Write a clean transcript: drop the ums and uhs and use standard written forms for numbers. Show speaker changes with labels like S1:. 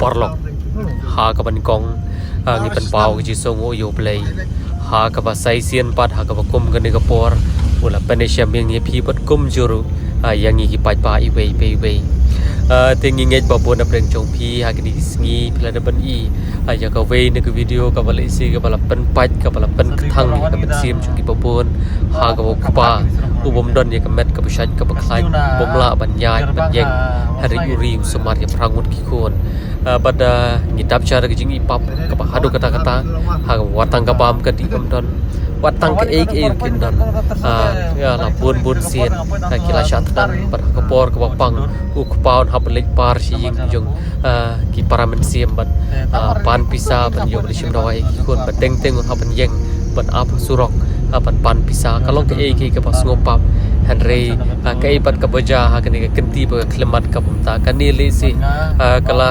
S1: porlok ha ka ban kong ngi pan pau ji songo yo play ha ka ba sai sian pat ha ka ba kum ga ni ka por ula panisha ming ni phi pat kum juru yang ngi ki pai pa I we tengi ngai ba bon apreng chong phi ha ka ni sngi pla da ban I ya ka we ni ka video ka ba le si ka ba la pan pai ka ba la pan thang ka ban sim chu ki ba bon ha ka ba pa u bom don ni ka met ka ba shat ka ba khai bom la ban yai ban yeng hari uri sumar ya prangut ki kon pada ngidap cara ke jingi pap ka ba hadu kata-kata ha watang ka bam ka di bom don watang ka ek kin don ya la bun sien kila shat dan pada ka por ka ba pang u ka paun ha lek par si ying jong ki paramen siem ban pan pisa ban yo le sim dawai ki kon ba teng ha ban yeng ban ap surok pan pisa kalong ka ek ka ba ngopap Henry kai pat ka baja ha kan ni ka kenti ba klemat ka pumta kan ni le si kala